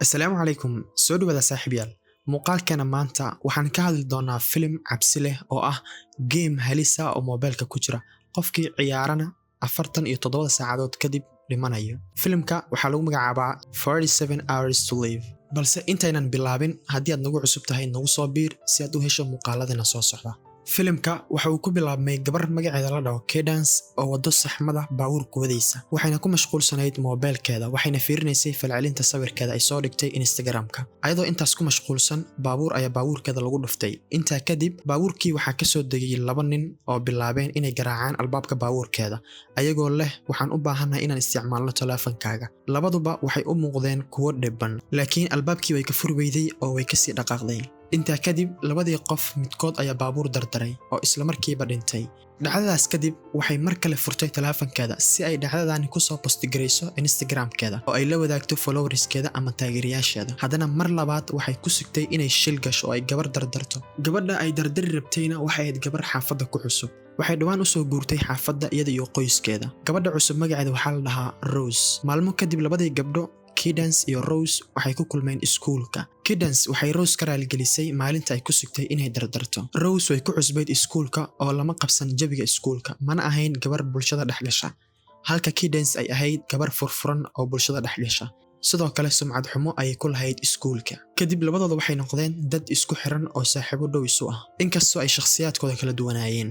Assalaamu calaykum, soo dhawaada saaxiibayaal. Muuqaalkeena maanta waxaan ka hadli doonaa filim cabsi leh oo ah game halis ah oo moobilka ku jira. Qofkii ciyaarana 47 saacadood kadib dhimanayo. Filimka waxaa lagu magacaabaa 47 Hours to Live. Balse intaynan bilaabin, haddii aad nagu cusub tahay nagu soo biir si aad u hesho muuqaaladina soo socda. Filimka waxa uu ku bilaabmay gabar magaceeda la dhaho Cadence oo wado saxmada baabuur wadaysa. Waxayna ku mashquulsanayd moobilkeeda, waxayna fiirinaysay falcelinta sawirkeeda ay soo dhigtay Instagram-ka. Ayadoo intaas ku mashquulsan, baabuur ayaa baabuurkeeda lagu dhuftay. Intaa kadib, baabuurkii waxaa ka soo degay 2 nin oo bilaabeen inay garaacaan albaabka baabuurkeeda, ayagoo leh waxaan u baahanahay inaan isticmaalno taleefankaaga. Labaduba waxay u muuqdeen kuwo dhiban, laakiin albaabkii way ka furi weyday oo way kasii dhaqaaqday. Intaa kadib, labadii qof midkood ayaa baabuur dardaray oo isla markiiba dhintay. Dhacdadaas kadib waxay mar kale furtay taleefankeeda si ay dhacdadaani ku soo postigareyso Instagram-keeda oo ay la wadaagto followerskeeda ama taageerayaasheeda. Haddana mar labaad waxay ku sugtay inay shil gasho oo ay gabar dardarto. Gabadha ay dardari rabtayna waxay ahayd gabar xaafadda ku cusub. Waxay dhawaan u soo guurtay xaafadda iyada iyo qoyskeeda. Gabadha cusub magaceeda waxaa la dhahaa Rose. Maalmo kadib labadii gabdho Cadence iyo Rose waxay ku kulmeen iskuulka. Cadence waxay Rose ka raaligelisay maalinta ay ku sugtay inay dardarto. Rose way ku cusbayd iskuulka oo lama qabsan jabiga iskuulka, mana ahayn gabar bulshada dhexgasha. Halka Cadence ay ahayd gabar furfuran oo bulshada dhexgasha. Sidoo kale sumcad xumo ayay ku lahayd iskuulka. Kadib labadooda waxay noqdeen dad isku xiran oo saaxiibo dhow isu ah, inkastoo ay shakhsiyaadkooda kala duwanaayeen.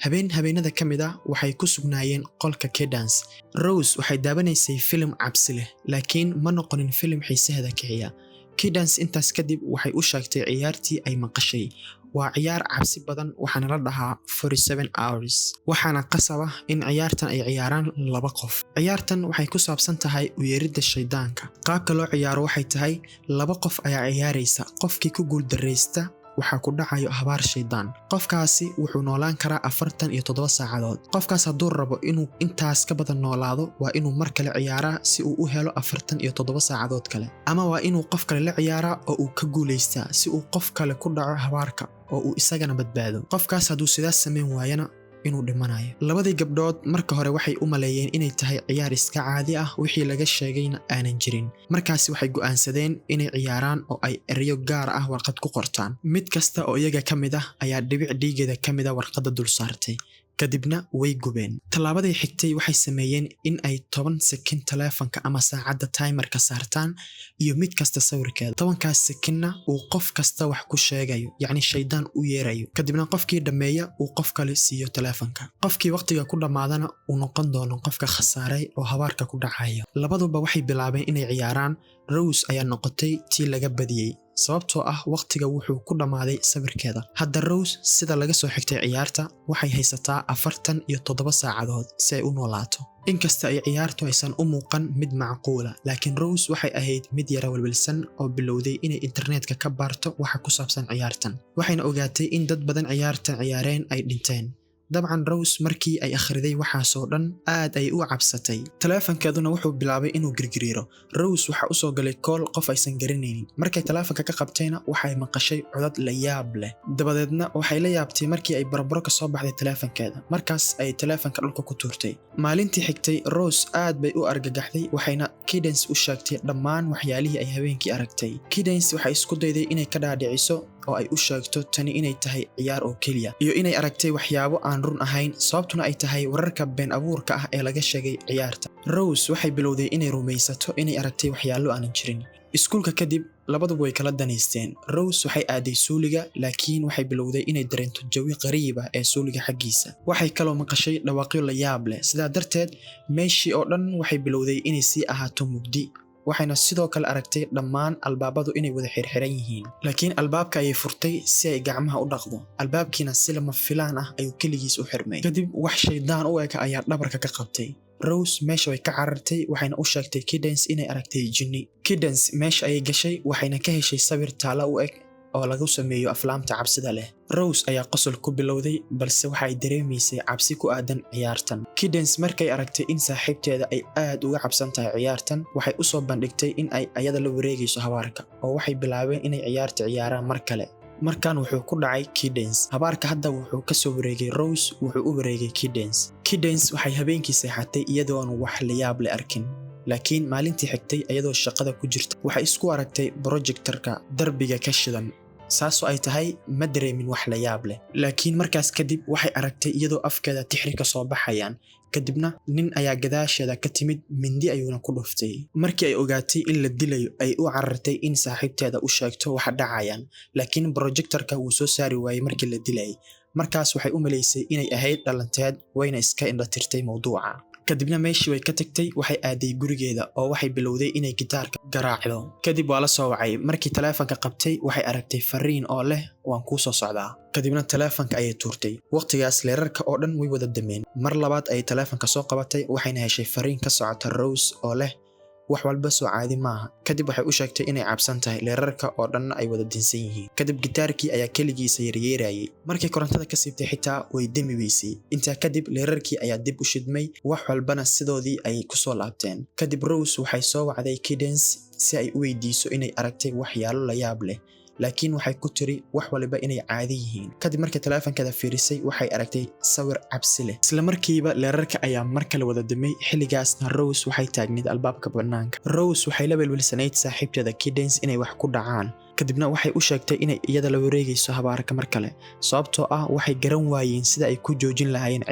Habeenada ka mid ah waxay ku sugnaayeen qolka Cadence. Rose waxay daawanaysay filim cabsi leh, laakiin ma noqonin filim xiisaheeda kiciya. Cadence intaas kadib waxay u sheegtay ciyaartii ay maqashay. Waa ciyaar cabsi badan waxaana la dhahaa 47 Hours. Waxaana qasab ah in ciyaartan ay ciyaaraan 2 qof. Ciyaartan waxay ku saabsan tahay u yeeridda shaydaanka. Qaabka loo ciyaaro waxay tahay 2 qof ayaa ciyaaraysa. Qofkii ku guuldareysta waxaa ku dhacayo habaar shaydaan. Qofkaasi wuxuu noolaan karaa 47 saacadood. Qofkaas hadduu rabo inuu intaas ka badan noolaado, waa inuu mar kale ciyaaraa si uu u helo 47 saacadood kale. Ama waa inuu qof kale la ciyaaraa oo uu ka guuleystaa si uu qof kale ku dhaco habaarka oo uu isagana badbaado. Qofkaas hadduu sidaas sameyn waayana inuu dhimanayo. Labadii gabdhood marka hore waxay u maleeyeen inay tahay ciyaar iska caadi ah, wixii laga sheegayna aanan jirin. Markaasi waxay go'aansadeen inay ciyaaraan oo ay erayo gaar ah warqad ku qortaan. Mid kasta oo iyaga ka mid ah ayaa dhibic dhiigeeda ka mid ah warqadda dul saartay. Kadibna way gubeen. Tallaabadii xigtay waxay sameeyeen in ay 10 sekin taleefanka ama saacadda timerka saartaan iyo mid kasta sawirkeeda. 10kaas sekinna uu qof kasta wax ku sheegayo, yacni shaydaan u yeerayo. Kadibna qofkii dhameeya uu qof kale siiyo taleefanka. Qofkii waqtiga ku dhamaadana uu noqon doono qofka khasaaray oo habaarka ku dhacayo. Labaduba waxay bilaabeen inay ciyaaraan. Rose ayaa noqotay tii laga badiyay, sababtoo ah waqtiga wuxuu ku dhamaaday sawirkeeda. Hadda Rose sida laga soo xigtay ciyaarta waxay haysataa 47 saacadood si ay u noolaato. Inkasta ay ciyaartu aysan u muuqan mid macquula, laakiin Rose waxay ahayd mid yara walwalsan oo bilowday inay internetka ka baarto waxa ku saabsan ciyaartan. Waxayna ogaatay in dad badan ciyaartan ciyaareen ay dhinteen. Dabcan Rose markii ay akhriday waxaasoo dhan aad ay u cabsatay. Taleefankeeduna wuxuu bilaabay inuu girgiriiro. Rose waxa u soo galay call qof aysan garanaynin. Markay taleefanka ka qabtayna waxay maqashay codad la yaab leh. Dabadeedna waxay la yaabtay markii ay barbaro ka soo baxday taleefankeeda. Markaas ay taleefanka dhulka ku tuurtay. Maalintii xigtay Rose aad bay u argagaxday, waxayna Cadence u sheegtay dhammaan waxyaalihii ay habeenkii aragtay. Cadence waxay isku dayday inay ka dhaadhiciso oo ay u sheegto tani inay tahay ciyaar oo keliya, iyo inay aragtay waxyaabo aan run ahayn, sababtuna ay tahay wararka been abuurka ah ee laga sheegay ciyaarta. Rose waxay bilowday inay rumaysato inay aragtay waxyaalo aanan jirin. Iskuulka kadib labaduba way kala daneysteen. Rose waxay aaday suuliga, laakiin waxay bilowday inay dareento jawi qariib ah ee suuliga xaggiisa. Waxay kaloo maqashay dhawaaqyo la yaab leh, sidaa darteed meeshii oo dhan waxay bilowday inay sii ahaato mugdi. Waxayna sidoo kale aragtay dhammaan albaabadu inay wada xirxiran yihiin, laakiin albaabka ayay furtay si ay gacmaha u dhaqdo. Albaabkiina si lama filaan ah ayuu keligiis u xirmay. Kadib wax shaydaan u eg ayaa dhabarka ka qabtay. Rose meesha way ka carartay, waxayna u sheegtay Cadence inay aragtay jinni. Cadence meesha ayay gashay, waxayna ka heshay sawir taalo u eg oo lagu sameeyo aflaamta cabsida leh. Rose ayaa qosol ku bilowday, balse waxay dareemaysay cabsi ku aadan ciyaartan. Cadence markay aragtay in saaxiibteeda ay aad uga cabsan tahay ciyaartan, waxay u soo bandhigtay in ay ayada la wareegayso habaarka, oo waxay bilaabeen inay ciyaarta ciyaaraan mar kale. Markan wuxuu ku dhacay Cadence. Habaarka hadda wuxuu ka soo wareegay Rose, wuxuu u wareegay Cadence. Cadence waxay habeenkii seexatay iyadoo aan wax la yaab leh arkin. laakiin maalintii xigtay iyadoo shaqada ku jirta waxay isku aragtay projectorka darbiga ka shidan saasoo ay tahay ma dareemin wax la yaab leh laakiin markaas kadib waxay aragtay iyadoo afkeeda tixri ka soo baxayaan kadibna nin ayaa gadaasheeda ka timid mindi ayuuna ku dhuftay markii ay ogaatay in la dilayo ay u carartay in saaxiibteeda u sheegto waxa dhacayaan laakiin projectorka wuu soo saari waayey markii la dilayay markaas waxay u malaysay inay ahayd dhalanteed wayna iska indhatirtay mawduuca kadibna meeshii way ka tagtay waxay aaday gurigeeda oo waxay bilowday inay gitaarka garaacdo kadib waa la soo wacay markii taleefanka qabtay waxay aragtay fariin oo leh waan kuu soo socdaa kadibna taleefanka ayay tuurtay waqtigaas leerarka oo dhan way wada dameen mar labaad ay taleefanka soo qabatay waxayna heshay fariin ka socota Rose oo leh wax walba soo caadi maaha kadib waxay u sheegtay inay cabsan tahay leerarka oo dhan ay wada dinsan yihiin kadib gitaarkii ayaa kaligiisa yaryeerayay markay korontada ka siibtay xitaa way demi weysay intaa kadib leerarkii ayaa dib u shidmay wax walbana sidoodii ay ku soo laabteen kadib Rose waxay soo wacday Cadence si ay u weydiiso inay aragtay waxyaalo la yaab leh laakiin waxay ku tiri wax waliba inay caadi yihiin kadib markii taleefankeeda fiirisay waxay aragtay sawir cabsi leh isla markiiba leerarka ayaa mar kale wada damay xilligaasna Rose waxay taagneed albaabka banaanka Rose waxay la welwelsanayd saaxiibteeda Cadence inay wax ku dhacaan kadibna waxay u sheegtay inay iyada la wareegayso habaarka mar kale sababtoo ah waxay garan waayeen sida ay ku joojin lahaayeen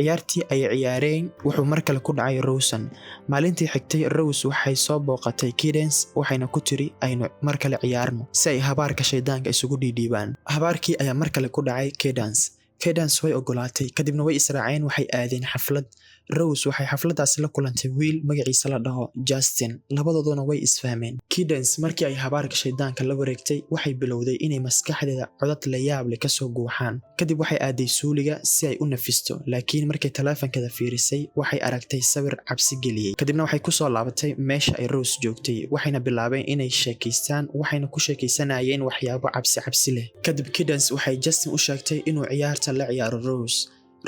ciyaartii ay ciyaareen wuxuu mar kale ku dhacay Rosen maalintii xigtay Rose waxay soo booqatay Cadence waxayna ku tiri aynu mar kale ciyaarno si ay habaarka shaydaanka isugu dhiidhiibaan habaarkii ayaa mar kale ku dhacay Cadence way ogolaatay kadibna way israaceen waxay aadeen xaflad Rose waxay xafladaas la kulantay wiil magaciisa la dhaho Justin labadooduna way isfahmeen Cadence markii ay habaarka shaydaanka la wareegtay waxay bilowday inay maskaxdeeda codad la yaab leh ka soo guuxaan kadib waxay aaday suuliga si ay u nafisto laakiin markay taleefankeeda fiirisay waxay aragtay sawir cabsi geliyay kadibna waxay ku soo laabatay meesha ay Rose joogtay waxayna bilaabeen inay sheekaystaan waxayna ku sheekaysanayeen waxyaabo cabsi leh kadib Cadence waxay Justin u sheegtay inuu ciyaarta la ciyaaro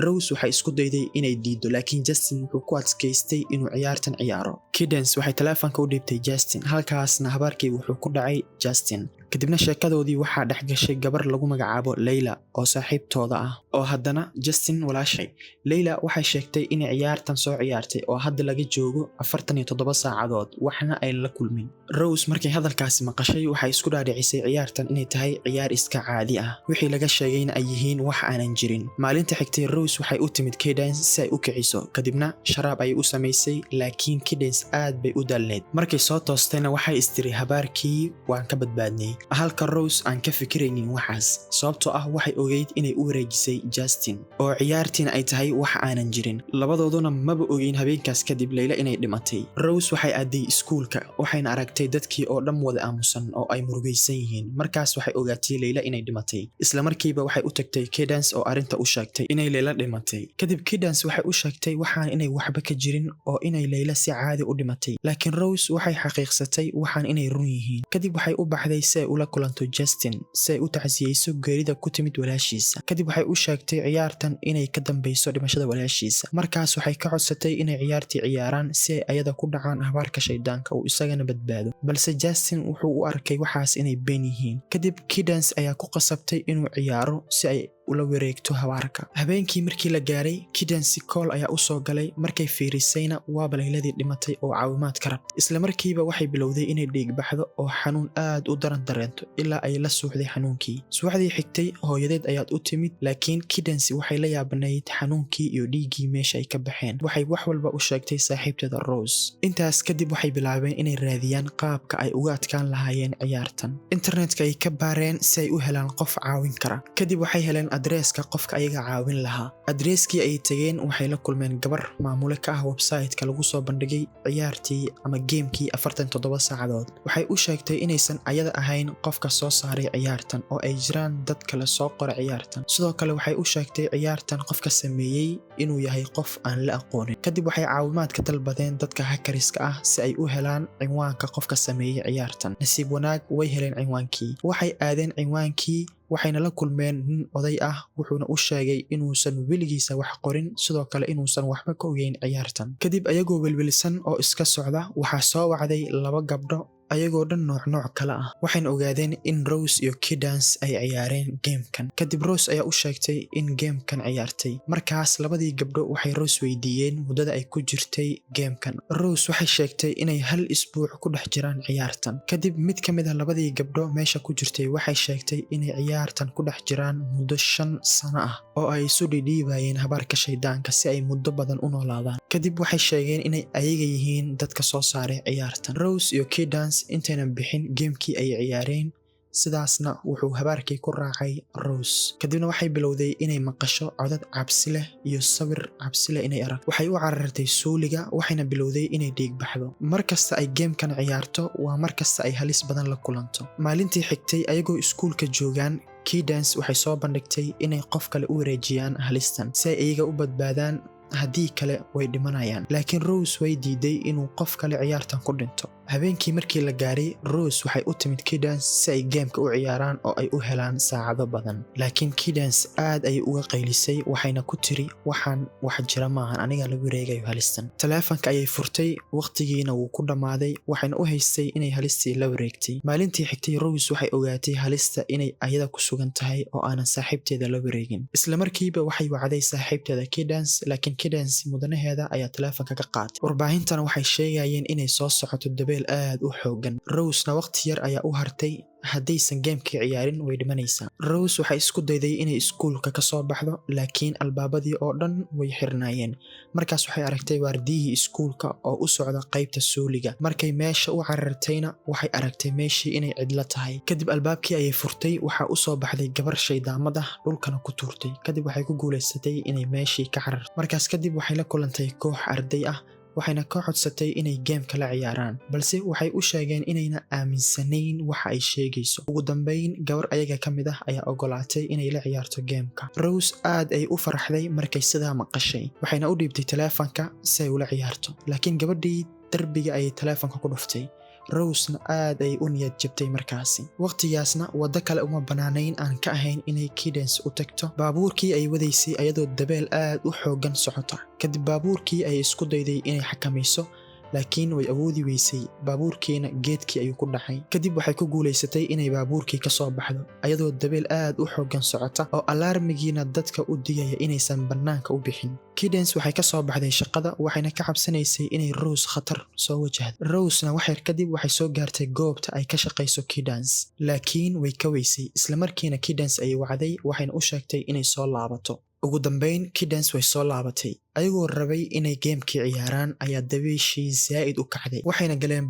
Rose waxay isku dayday inay diido laakiin Justin wuxuu ku adkaystay inuu ciyaartan ciyaaro Cadence waxay taleefanka u dhiibtay Justin halkaasna habaarkii wuxuu ku dhacay Justin kadibna sheekadoodii waxaa dhex gashay gabar lagu magacaabo Layla oo saaxiibtooda ah oo haddana Justin walaashay Layla waxay sheegtay in ciyaartan soo ciyaartay oo hadda laga joogo 47 saacadood waxna ay la kulmin Rose markay hadalkaasi maqashay waxay isku dhaadhicisay ciyaartan inay tahay ciyaar iska caadi ah wixii laga sheegayna ay yihiin wax aanan jirin maalinta xigtay Rose waxay u timid Cadence si ay u kiciso kadibna sharaab ay u samaysay laakiin Cadence aad bay u dalneed markay soo toostayna waxay istiri habaarkii waan ka badbaadnay halka Rose aan ka fikiraynin waxaas sababtoo ah waxay ogeyd inay u wareejisay Justin oo ciyaartina ay tahay wax aanan jirin labadooduna maba ogeyn habeenkaas kadib Layla inay dhimatay Rose waxay aaday iskuulka waxayna aragtay dadkii oo dhan wada aamusan oo ay murugaysan yihiin markaas waxay ogaatay Layla inay dhimatay isla markiiba waxay u tagtay Cadence oo arinta u sheegtay inay Layla dhimatay kadib Cadence waxay u sheegtay waxaan inay waxba ka jirin oo inay Layla si caadi u dhimatay laakiin Rose waxay xaqiiqsatay waxaan inay run yihiin kadib waxay u baxday si ay ula kulanto Justin si ay u tacsiyeyso geerida ku timid walaashiisa kadib waxay u sheegtay ciyaartan inay ka dambayso dhimashada walaashiisa markaas waxay ka codsatay inay ciyaartii ciyaaraan si ay ayada ku dhacaan habaarka shaydaanka uu isagana badbaado balse Justin wuxuu u arkay waxaas inay been yihiin kadib Cadence ayaa ku qasabtay inuu ciyaaro si ay ula wareegto habaarka habeenkii markii la gaaray Cadence call ayaa u soo galay markay fiirisayna waa Layladii dhimatay oo caawimaad ka rabtay isla markiiba waxay bilowday inay dhiig baxdo oo xanuun aad u daran dareento ilaa ay la suuxday xanuunkii subaxdii xigtay hooyadeed ayaad u timid laakiin Cadence waxay la yaabanayd xanuunkii iyo dhiigii meesha ay ka baxeen waxay wax walba u sheegtay saaxiibteeda Rose intaas kadib waxay bilaabeen inay raadiyaan qaabka ay uga adkaan lahaayeen ciyaartan internetka ay ka baareen si ay u helaan qof caawin kara kadib waxay heleen adreeska qofka ayaga caawin lahaa adreeskii ay tageen waxay la kulmeen gabar maamule ka ah website-ka lagu soo bandhigay ciyaartii ama geemkii 47 saacadood waxay u sheegtay inaysan ayada ahayn qofka soo saaray ciyaartan oo ay jiraan dad kale soo qoray ciyaartan sidoo kale waxay u sheegtay ciyaartan qofka sameeyay inuu yahay qof aan la aqoonin kadib waxay caawimaad ka dalbadeen dadka hackeriska ah si ay u helaan cinwaanka qofka sameeyay ciyaartan nasiib wanaag way heleen cinwaankii waxay aadeen cinwaankii waxayna la kulmeen nin oday ah wuxuuna u sheegay inuusan weligiisa wax qorin sidoo kale inuusan waxba ka ogeyn ciyaartan kadib ayagoo welwelsan oo iska socda waxaa soo wacday laba gabdho ayagoo dhan nooc kala ah. waxayna ogaadeen in Rose iyo Cadence ay ciyaareen gamekan. kadib Rose ayaa u sheegtay in gamekan ciyaartay. markaas labadii gabdho waxay Rose weydiiyeen muddada ay ku jirtay gamekan. Rose waxay sheegtay inay hal isbuuc ku dhex jiraan ciyaartan. kadib mid ka mid ah labadii gabdho meesha ku jirtay waxay sheegtay inay ciyaartan ku dhex jiraan muddo 5 sano ah oo ay isu dhidhiibayeen habaarka shaydaanka si ay muddo badan u noolaadaan. kadib waxay sheegeen inay ayaga yihiin dadka soo saaray ciyaartan. Rose iyo Cadence intaynan bixin gamekii ay ciyaareen, sidaasna wuxuu habaarkii ku raacay Rose. kadibna waxay bilowday inay maqasho codad cabsi leh iyo sawir cabsi leh inay aragto. waxay u carartay suuliga waxayna bilowday inay dhiig baxdo. markasta ay gamekan ciyaarto waa markasta ay halis badan la kulanto. maalintii xigtay ayagoo iskuulka joogaan, Cadence waxay soo bandhigtay inay qof kale u wareejiyaan halistan si ay iyaga u badbaadaan, haddii kale way dhimanayaan. laakiin Rose way diiday inuu qof kale ciyaartan ku dhinto. habeenkii markii la gaaray, Rose waxay u timid Cadence si ay gameka u ciyaaraan oo ay u helaan saacado badan. laakiin Cadence aad ayay uga qaylisay waxayna ku tiri waxaan wax jira maahan, aniga la wareegayo halistan. taleefanka ayay furtay, waqtigiina wuu ku dhammaaday, waxayna u haystay inay halistii la wareegtay. maalintii xigtay Rose waxay ogaatay halista inay ayada ku sugan tahay oo aanan saaxiibteeda la wareegin. isla markiiba waxay wacday saaxiibteeda Cadence, laakiin Cadence mudanaheeda ayaa taleefanka ka qaatay. warbaahintana waxay sheegayeen inay soo socoto dabeel aad u xoogan. Rose-na waqti yar ayaa u hartay, haddaysan gamekii ciyaarin way dhimanaysaa. Rose waxay isku dayday inay iskuulka ka soo baxdo, laakiin albaabadii oo dhan way xirnaayeen. markaas waxay aragtay waardiyihii iskuulka oo u socda qaybta suuliga. markay meesha u carartayna waxay aragtay meeshii inay cidlo tahay. kadib albaabkii ayay furtay, waxaa u soo baxday gabar shaydaamad ah, dhulkana ku tuurtay. kadib waxay ku guulaysatay inay meeshii ka cararto. markaas kadib waxay la kulantay koox arday ah, waxayna ka codsatay inay gameka la ciyaaraan, balse waxay u sheegeen inayna aaminsanayn waxa ay sheegayso. ugu dambayn gabar ayaga ka mid ah ayaa ogolaatay inay la ciyaarto gameka. Rose aad ay u faraxday markay sidaa maqashay, waxayna u dhiibtay taleefanka si ay ula ciyaarto. laakiin gabadhii darbiga ayay taleefanka ku dhuftay. Rose-na aad ay u niyad jabtay markaasi. waqtigaasna waddo kale uma banaanayn aan ka ahayn inay Cadence u tagto. baabuurkii ay wadaysay ayadoo dabeel aad u xoogan socota. kadib baabuurkii ay isku dayday inay xakamayso, laakiin way awoodi weysay. baabuurkiina geedkii ayuu ku dhacay. kadib waxay ku guulaysatay inay baabuurkii ka soo baxdo ayadoo dabeel aad u xoogan socota oo alarmigiina dadka u digaya inaysan bannaanka u bixin. Cadence waxay ka soo baxday shaqada, waxayna ka cabsanaysay inay Rose khatar soo wajahdo. Rose-na wax yar kadib waxay soo gaartay goobta ay ka shaqayso Cadence, laakiin way ka weysay. isla markiina Cadence ayay wacday, waxayna u sheegtay inay soo laabato. ugu dambayn Cadence way soo laabatay. ayagoo rabay inay gamekii ciyaaraan ayaa dabeeshii zaa'id u kacday. waxayna galeen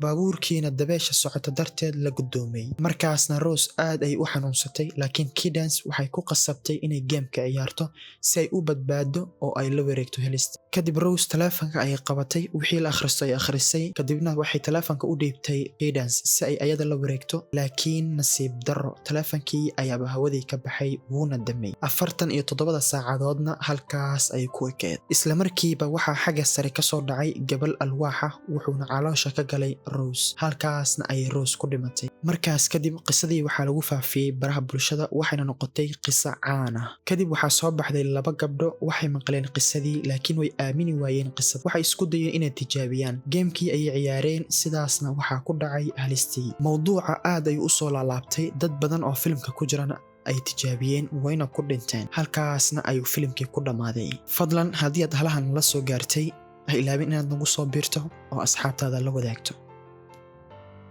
baabuurkiina dabeesha socota darteed la gudoomay. markaasna Rose aad ay u xanuunsatay, laakiin Cadence waxay ku qasabtay inay gameka ciyaarto si ay u badbaado oo ay la wareegto helista. kadib Rose taleefanka ayay qabatay, wixii la akhristo ay akhrisay. kadibna waxay taleefanka u dhiibtay Cadence si ay ayada la wareegto, laakiin nasiib darro taleefankii ayaaba hawadii ka baxay wuuna damay. 47 saacadoodna halkaas ay ku ekeed. isla markiiba waxaa xagga sare ka soo dhacay gabal alwaaxa, wuxuuna caloosha ka galay Rose. halkaasna ayay Rose ku dhimatay. markaas kadib qisadii waxaa lagu faafiyey baraha bulshada, waxayna noqotay qiso caan ah. kadib waxaa soo baxday 2 gabdho, waxay maqleen qisadii laakiin way aamini waayeen qisada. waxay isku dayeen inay tijaabiyaan gamekii ayay ciyaareen, sidaasna waxaa ku dhacay halistii. mowduuca aad ayuu u soo laalaabtay, dad badan oo filimka ku jirana ay tijaabiyeen wayna ku dhinteen. halkaasna ayuu filimkii ku dhammaaday. fadlan haddii aad halahan la soo gaartay ha ilaabin inaad nagu soo biirto oo asxaabtaada la wadaagto.